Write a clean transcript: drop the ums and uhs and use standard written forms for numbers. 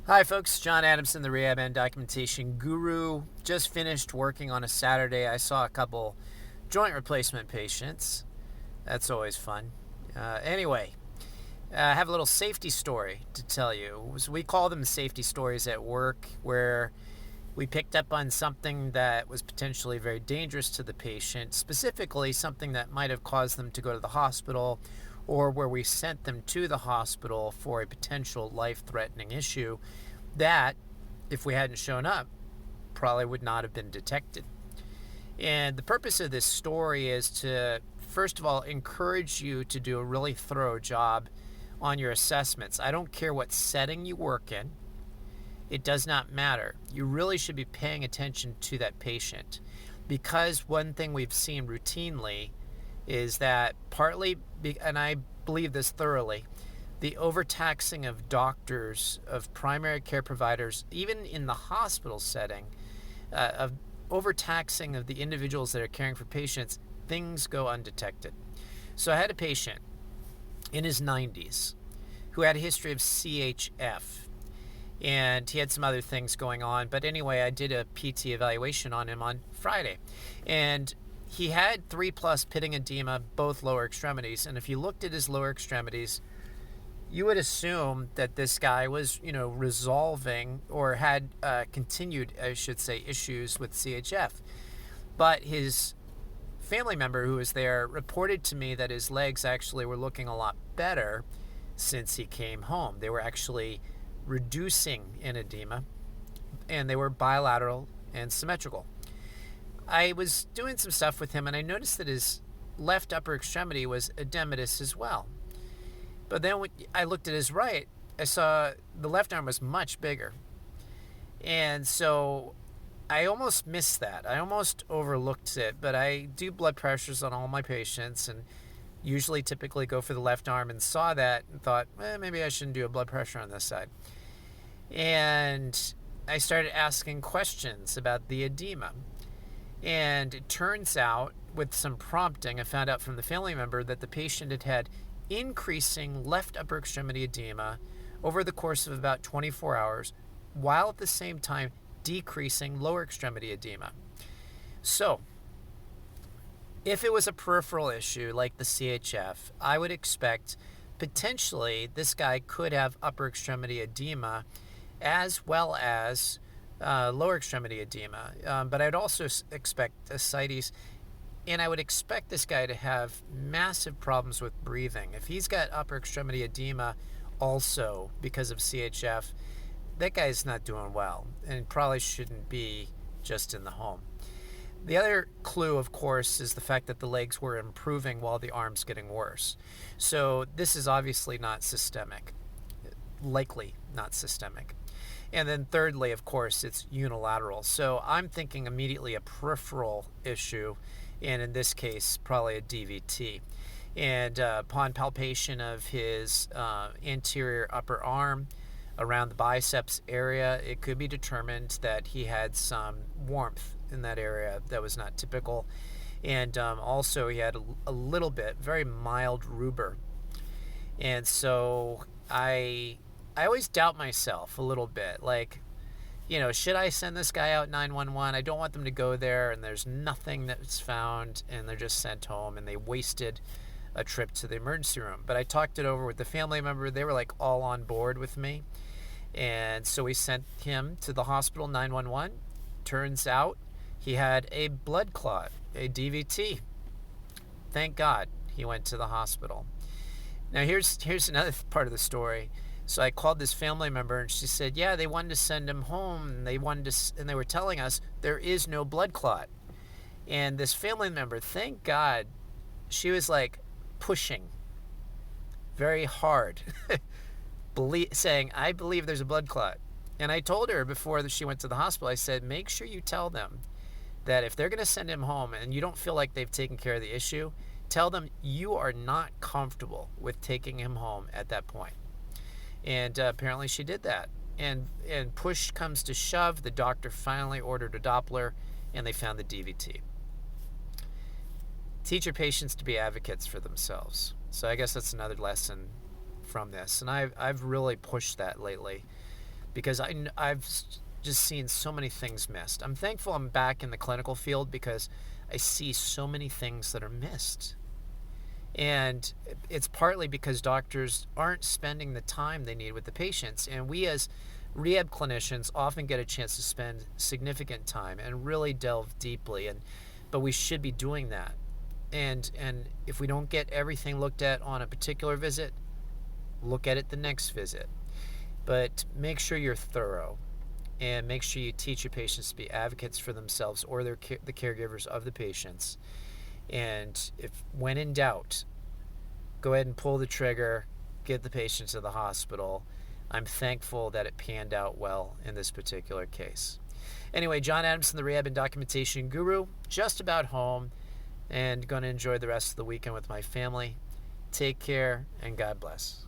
Hi folks, John Adamson, the Rehab and Documentation Guru. Just finished working on a Saturday. I saw a couple joint replacement patients. That's always fun. Anyway, I have a little safety story to tell you. So we call them safety stories at work, where we picked up on something that was potentially very dangerous to the patient, specifically something that might have caused them to go to the hospital, or where we sent them to the hospital for a potential life-threatening issue that, if we hadn't shown up, probably would not have been detected. And the purpose of this story is to, first of all, encourage you to do a really thorough job on your assessments. I don't care what setting you work in. It does not matter. You really should be paying attention to that patient, because one thing we've seen routinely is that partly, and I believe this thoroughly, the overtaxing of doctors, of primary care providers, even in the hospital setting, of overtaxing of the individuals that are caring for patients, things go undetected. So I had a patient in his 90s who had a history of CHF, and he had some other things going on. But anyway, I did a PT evaluation on him on Friday, and he had 3+ pitting edema, both lower extremities. And if you looked at his lower extremities, you would assume that this guy was, resolving or had continued, I should say, issues with CHF. But his family member who was there reported to me that his legs actually were looking a lot better since he came home. They were actually reducing in edema, and they were bilateral and symmetrical. I was doing some stuff with him, and I noticed that his left upper extremity was edematous as well. But then when I looked at his right, I saw the left arm was much bigger. And so I almost missed that. I almost overlooked it, but I do blood pressures on all my patients and usually typically go for the left arm, and saw that and thought, maybe I shouldn't do a blood pressure on this side. And I started asking questions about the edema. And it turns out, with some prompting, I found out from the family member that the patient had had increasing left upper extremity edema over the course of about 24 hours, while at the same time decreasing lower extremity edema. So, if it was a peripheral issue like the CHF, I would expect potentially this guy could have upper extremity edema as well as lower extremity edema. But I'd also expect ascites, and I would expect this guy to have massive problems with breathing. If he's got upper extremity edema also because of CHF, that guy's not doing well and probably shouldn't be just in the home. The other clue, of course, is the fact that the legs were improving while the arm's getting worse. So this is obviously not systemic, likely not systemic. And then thirdly, of course, it's unilateral. So I'm thinking immediately a peripheral issue, and in this case, probably a DVT. And upon palpation of his anterior upper arm around the biceps area, it could be determined that he had some warmth in that area that was not typical. And also he had a little bit, very mild rubor. And so I always doubt myself a little bit. Like, should I send this guy out 911? I don't want them to go there and there's nothing that's found and they're just sent home and they wasted a trip to the emergency room. But I talked it over with the family member. They were like all on board with me. And so we sent him to the hospital, 911. Turns out he had a blood clot, a DVT. Thank God he went to the hospital. Now here's another part of the story. So I called this family member, and she said, yeah, they wanted to send him home, and they were telling us there is no blood clot. And this family member, thank God, she was like pushing very hard, saying, I believe there's a blood clot. And I told her before she went to the hospital, I said, make sure you tell them that if they're going to send him home and you don't feel like they've taken care of the issue, tell them you are not comfortable with taking him home at that point. And apparently she did that. And push comes to shove, the doctor finally ordered a Doppler, and they found the DVT. Teach your patients to be advocates for themselves. So I guess that's another lesson from this. And I've really pushed that lately, because I've just seen so many things missed. I'm thankful I'm back in the clinical field because I see so many things that are missed. And it's partly because doctors aren't spending the time they need with the patients. And we as rehab clinicians often get a chance to spend significant time and really delve deeply. But we should be doing that. And if we don't get everything looked at on a particular visit, look at it the next visit. But make sure you're thorough, and make sure you teach your patients to be advocates for themselves or the caregivers of the patients. And if, when in doubt, go ahead and pull the trigger, get the patient to the hospital. I'm thankful that it panned out well in this particular case. Anyway, John Adamson, the Rehab and Documentation Guru, just about home, and going to enjoy the rest of the weekend with my family. Take care, and God bless.